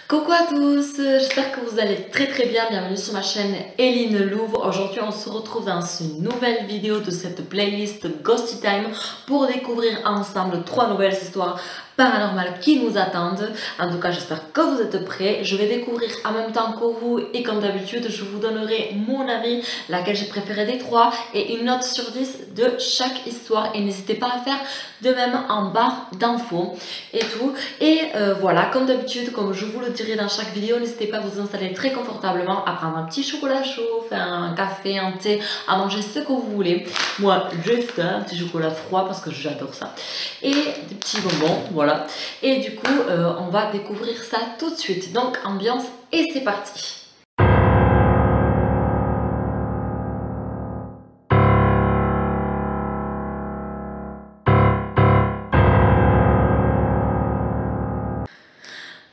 Coucou à tous, j'espère que vous allez très bien, bienvenue sur ma chaîne Eline Louvre. Aujourd'hui on se retrouve dans une nouvelle vidéo de cette playlist Ghosty Time pour découvrir ensemble 3 nouvelles histoires paranormales qui nous attendent. En tout cas j'espère que vous êtes prêts, je vais découvrir en même temps que vous et comme d'habitude je vous donnerai mon avis, laquelle j'ai préféré des 3 et une note sur 10 de chaque histoire et n'hésitez pas à faire de même en barre d'infos et tout. Et voilà, comme d'habitude, comme je vous le dirai dans chaque vidéo, n'hésitez pas à vous installer très confortablement, à prendre un petit chocolat chaud, faire un café, un thé, à manger ce que vous voulez. Moi, juste un petit chocolat froid parce que j'adore ça. Et des petits bonbons, voilà. Et du coup, on va découvrir ça tout de suite. Donc, ambiance et c'est parti.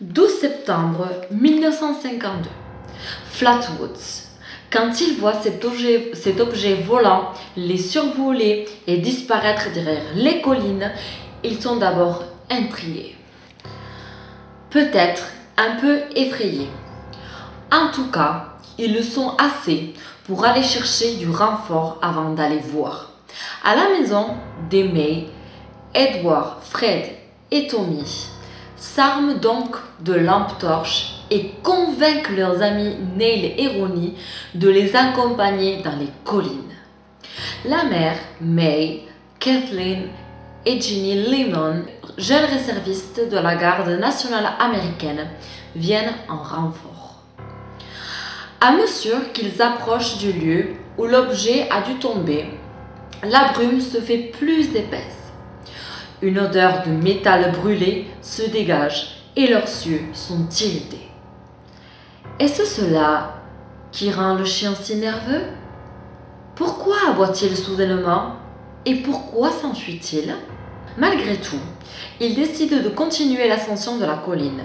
« 12 septembre 1952, Flatwoods. Quand ils voient cet objet volant les survoler et disparaître derrière les collines, ils sont d'abord intrigués. Peut-être un peu effrayés. En tout cas, ils le sont assez pour aller chercher du renfort avant d'aller voir. À la maison d'Aimee, Edward, Fred et Tommy s'arment donc de lampes torches et convainquent leurs amis Neil et Ronnie de les accompagner dans les collines. La mère, May, Kathleen et Ginny Lemon, jeunes réservistes de la garde nationale américaine, viennent en renfort. À mesure qu'ils approchent du lieu où l'objet a dû tomber, la brume se fait plus épaisse. Une odeur de métal brûlé se dégage et leurs yeux sont irrités. Est-ce cela qui rend le chien si nerveux? Pourquoi aboie-t-il soudainement? Et pourquoi s'enfuit-il? Malgré tout, ils décident de continuer l'ascension de la colline.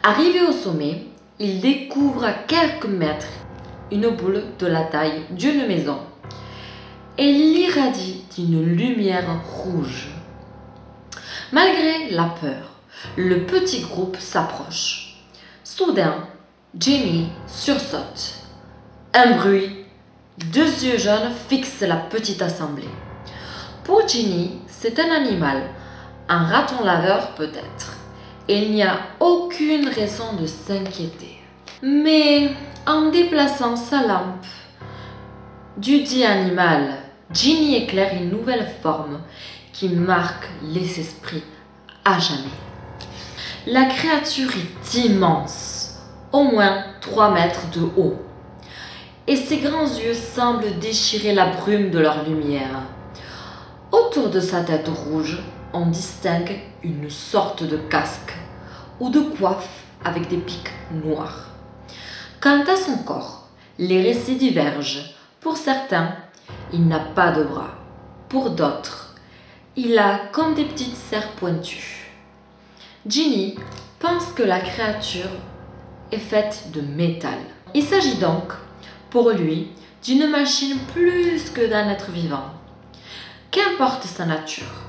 Arrivés au sommet, ils découvrent à quelques mètres une boule de la taille d'une maison. Elle l'irradie d'une lumière rouge. Malgré la peur, le petit groupe s'approche. Soudain, Ginny sursaute. Un bruit, 2 yeux jaunes fixent la petite assemblée. Pour Ginny, c'est un animal, un raton laveur peut-être. Il n'y a aucune raison de s'inquiéter. Mais en déplaçant sa lampe du dit animal, Ginny éclaire une nouvelle forme qui marque les esprits à jamais. La créature est immense, au moins 3 mètres de haut, et ses grands yeux semblent déchirer la brume de leur lumière. Autour de sa tête rouge, on distingue une sorte de casque ou de coiffe avec des pics noirs. Quant à son corps, les récits divergent. Pour certains, il n'a pas de bras. Pour d'autres, il a comme des petites serres pointues. Ginny pense que la créature est faite de métal. Il s'agit donc, pour lui, d'une machine plus que d'un être vivant. Qu'importe sa nature,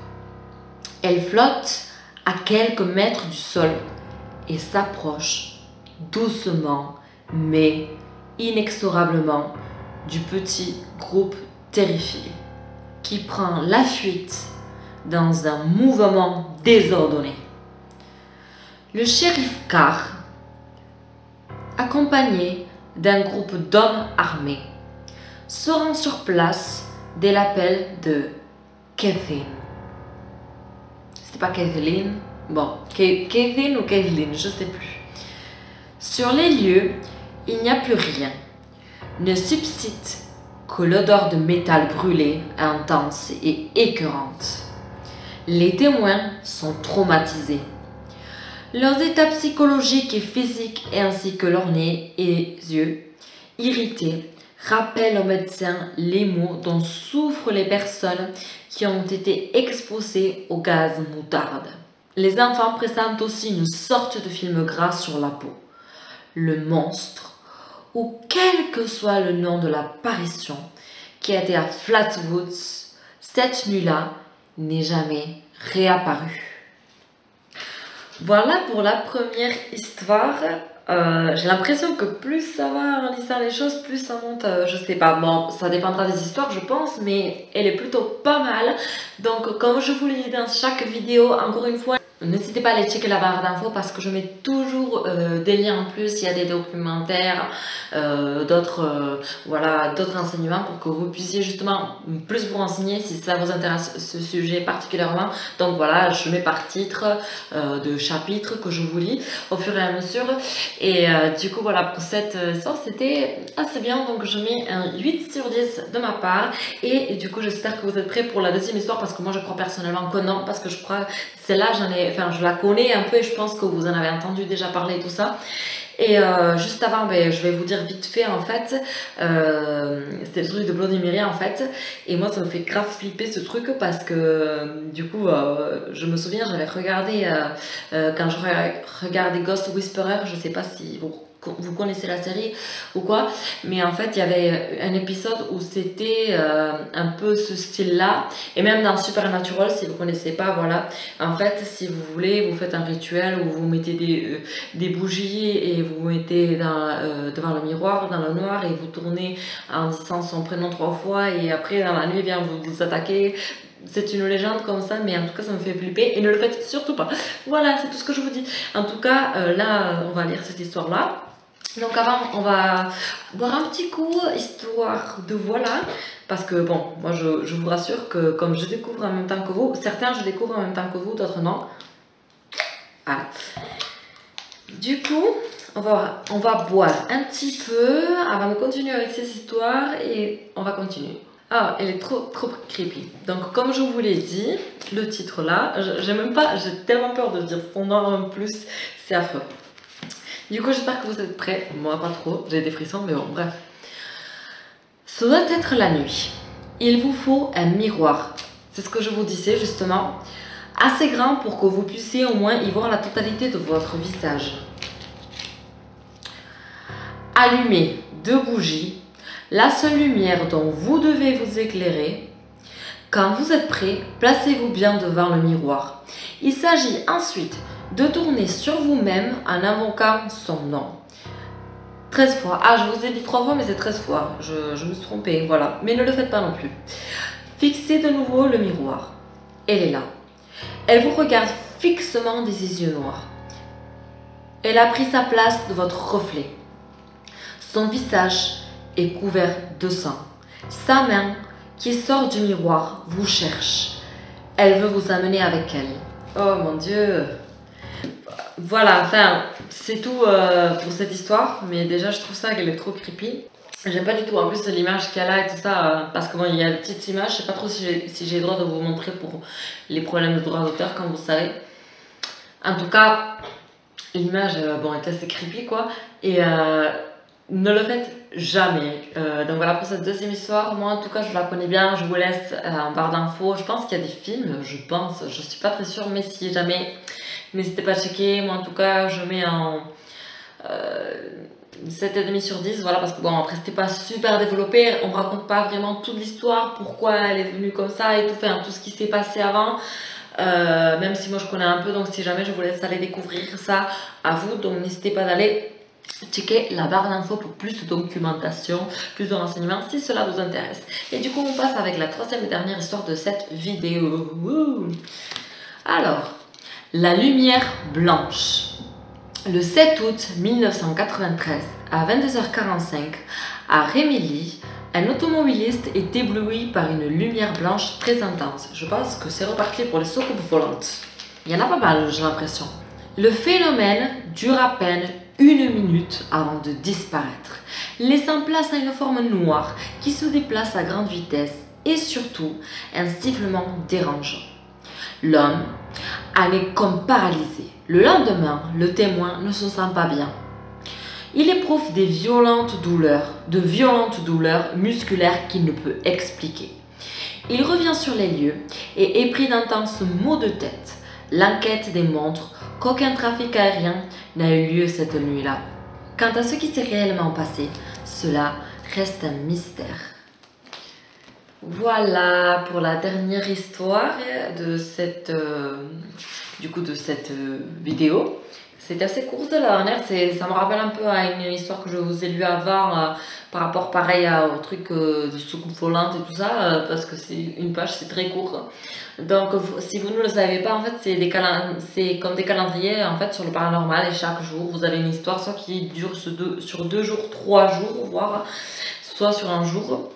elle flotte à quelques mètres du sol et s'approche doucement mais inexorablement du petit groupe terrifié qui prend la fuite dans un mouvement désordonné. Le shérif Carr, accompagné d'un groupe d'hommes armés, se rend sur place dès l'appel de Kathleen. C'était pas Kathleen? Bon, Kevin ou Kathleen, je sais plus. Sur les lieux, il n'y a plus rien. Ne subsiste que l'odeur de métal brûlé, intense et écœurante. Les témoins sont traumatisés. Leurs états psychologiques et physiques ainsi que leur nez et yeux irrités rappellent aux médecins les maux dont souffrent les personnes qui ont été exposées au gaz moutarde. Les enfants pressentent aussi une sorte de film gras sur la peau. Le monstre, ou quel que soit le nom de l'apparition qui a été à Flatwoods cette nuit-là, n'est jamais réapparu. Voilà pour la première histoire. J'ai l'impression que plus ça va en lisant les choses, plus ça monte, je sais pas, bon, ça dépendra des histoires je pense, mais elle est plutôt pas mal. Donc comme je vous l'ai dit dans chaque vidéo, encore une fois, n'hésitez pas à aller checker la barre d'infos parce que je mets toujours des liens en plus, il y a des documentaires, voilà, d'autres renseignements pour que vous puissiez justement plus vous renseigner si ça vous intéresse ce sujet particulièrement. Donc voilà, je mets par titre de chapitres que je vous lis au fur et à mesure. Et du coup voilà, pour cette histoire c'était assez bien, donc je mets un 8 sur 10 de ma part. Et du coup j'espère que vous êtes prêts pour la deuxième histoire parce que moi je crois personnellement que non, parce que je crois celle-là je la connais un peu et je pense que vous en avez entendu déjà parler et tout ça. Et juste avant, je vais vous dire vite fait en fait, c'était le truc de Bloody Mary en fait, et moi ça me fait grave flipper ce truc parce que du coup je me souviens j'avais regardé quand je regardais Ghost Whisperer, je sais pas si vous connaissez la série ou quoi, mais en fait il y avait un épisode où c'était un peu ce style là, et même dans Supernatural si vous connaissez pas, voilà, en fait si vous voulez vous faites un rituel où vous mettez des bougies et vous vous mettez devant le miroir dans le noir et vous tournez en disant son prénom 3 fois et après dans la nuit vient vous attaquer. C'est une légende comme ça, mais en tout cas ça me fait flipper et ne le faites surtout pas. Voilà, c'est tout ce que je vous dis. En tout cas, là on va lire cette histoire là. Donc avant, on va boire un petit coup, histoire de voilà, parce que bon, moi je vous rassure que comme je découvre en même temps que vous, certains je découvre en même temps que vous, d'autres non. Voilà. Du coup, on va boire un petit peu avant de continuer avec ces histoires et on va continuer. Ah, elle est trop creepy. Donc comme je vous l'ai dit, le titre là, j'ai tellement peur de dire son nom en plus, c'est affreux. Du coup, j'espère que vous êtes prêts. Moi, pas trop, j'ai des frissons, mais bon, bref. Ce doit être la nuit. Il vous faut un miroir. C'est ce que je vous disais justement. Assez grand pour que vous puissiez au moins y voir la totalité de votre visage. Allumez 2 bougies, la seule lumière dont vous devez vous éclairer. Quand vous êtes prêt, placez-vous bien devant le miroir. Il s'agit ensuite de tourner sur vous-même en invoquant son nom. 13 fois. Ah, je vous ai dit 3 fois, mais c'est 13 fois. Je me suis trompée, voilà. Mais ne le faites pas non plus. Fixez de nouveau le miroir. Elle est là. Elle vous regarde fixement des yeux noirs. Elle a pris sa place de votre reflet. Son visage est couvert de sang. Sa main, qui sort du miroir, vous cherche. Elle veut vous amener avec elle. Oh mon Dieu! Voilà, enfin, c'est tout pour cette histoire. Mais déjà, je trouve ça qu'elle est trop creepy. J'aime pas du tout, en plus l'image qu'elle a et tout ça, parce que bon, il y a une petite image, je sais pas trop si j'ai le droit de vous montrer pour les problèmes de droit d'auteur, comme vous savez. En tout cas, l'image, bon, est assez creepy quoi, et ne le faites jamais. Donc voilà pour cette deuxième histoire, moi en tout cas je la connais bien, je vous laisse en barre d'infos, je pense qu'il y a des films, je pense, je suis pas très sûre, mais si jamais, n'hésitez pas à checker, moi en tout cas je mets en... 7,5 sur 10, voilà, parce que bon, après c'était pas super développé, on raconte pas vraiment toute l'histoire, pourquoi elle est venue comme ça et tout, enfin, tout ce qui s'est passé avant, même si moi je connais un peu, donc si jamais je vous laisse aller découvrir ça à vous, donc n'hésitez pas d'aller checker la barre d'infos pour plus de documentation, plus de renseignements si cela vous intéresse. Et du coup on passe avec la troisième et dernière histoire de cette vidéo. Wouh. Alors, la lumière blanche. Le 7 août 1993, à 22h45, à Rémilly, un automobiliste est ébloui par une lumière blanche très intense. Je pense que c'est reparti pour les soucoupes volantes. Il y en a pas mal, j'ai l'impression. Le phénomène dure à peine 1 minute avant de disparaître, laissant place à une forme noire qui se déplace à grande vitesse et surtout un sifflement dérangeant. L'homme en est comme paralysé. Le lendemain, le témoin ne se sent pas bien. Il éprouve de violentes douleurs musculaires qu'il ne peut expliquer. Il revient sur les lieux et est pris d'intenses maux de tête. L'enquête démontre qu'aucun trafic aérien n'a eu lieu cette nuit-là. Quant à ce qui s'est réellement passé, cela reste un mystère. Voilà pour la dernière histoire de cette, de cette vidéo. C'est assez court de la dernière, ça me rappelle un peu à une histoire que je vous ai lue avant par rapport pareil au truc de soucoupe volante et tout ça, parce que c'est une page, c'est très court. Donc si vous ne le savez pas, en fait c'est comme des calendriers en fait sur le paranormal et chaque jour vous avez une histoire soit qui dure sur 2 jours, 3 jours, voire soit sur un jour.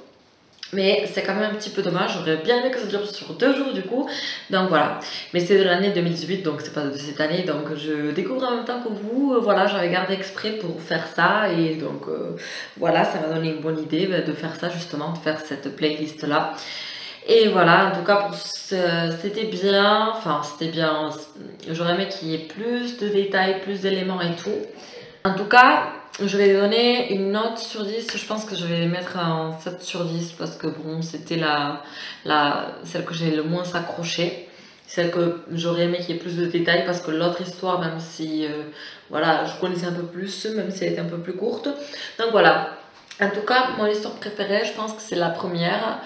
Mais c'est quand même un petit peu dommage, j'aurais bien aimé que ça dure sur 2 jours du coup. Donc voilà, mais c'est de l'année 2018, donc c'est pas de cette année, donc je découvre en même temps que vous. Voilà, j'avais gardé exprès pour faire ça, et donc voilà, ça m'a donné une bonne idée de faire ça justement, de faire cette playlist là. Et voilà, en tout cas c'était bien, enfin c'était bien, j'aurais aimé qu'il y ait plus de détails, plus d'éléments et tout. En tout cas, je vais donner une note sur 10. Je pense que je vais mettre un 7 sur 10 parce que bon, c'était celle que j'ai le moins accrochée. Celle que j'aurais aimé qu'il y ait plus de détails parce que l'autre histoire, même si voilà, je connaissais un peu plus, même si elle était un peu plus courte. Donc voilà. En tout cas, mon histoire préférée, je pense que c'est la première.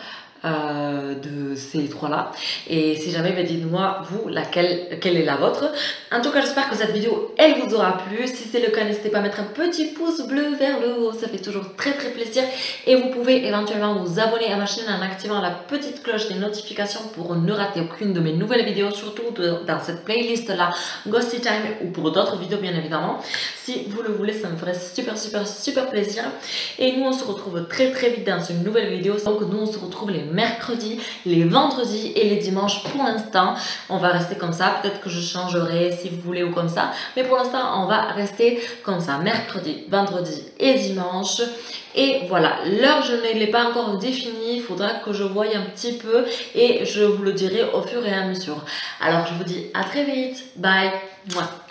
De ces trois-là. Et si jamais, dites-moi, vous, quelle est la vôtre. En tout cas, j'espère que cette vidéo, elle vous aura plu. Si c'est le cas, n'hésitez pas à mettre un petit pouce bleu vers le haut. Ça fait toujours très très plaisir. Et vous pouvez éventuellement vous abonner à ma chaîne en activant la petite cloche des notifications pour ne rater aucune de mes nouvelles vidéos, surtout dans cette playlist-là, Ghosty Time, ou pour d'autres vidéos, bien évidemment. Si vous le voulez, ça me ferait super plaisir. Et nous, on se retrouve très vite dans une nouvelle vidéo. Donc, nous, on se retrouve les mercredis, les vendredis et les dimanches. Pour l'instant, on va rester comme ça. Peut-être que je changerai si vous voulez ou comme ça. Mais pour l'instant, on va rester comme ça. Mercredi, vendredi et dimanche. Et voilà, l'heure, je ne l'ai pas encore définie. Il faudra que je voie un petit peu et je vous le dirai au fur et à mesure. Alors, je vous dis à très vite. Bye. Mouah.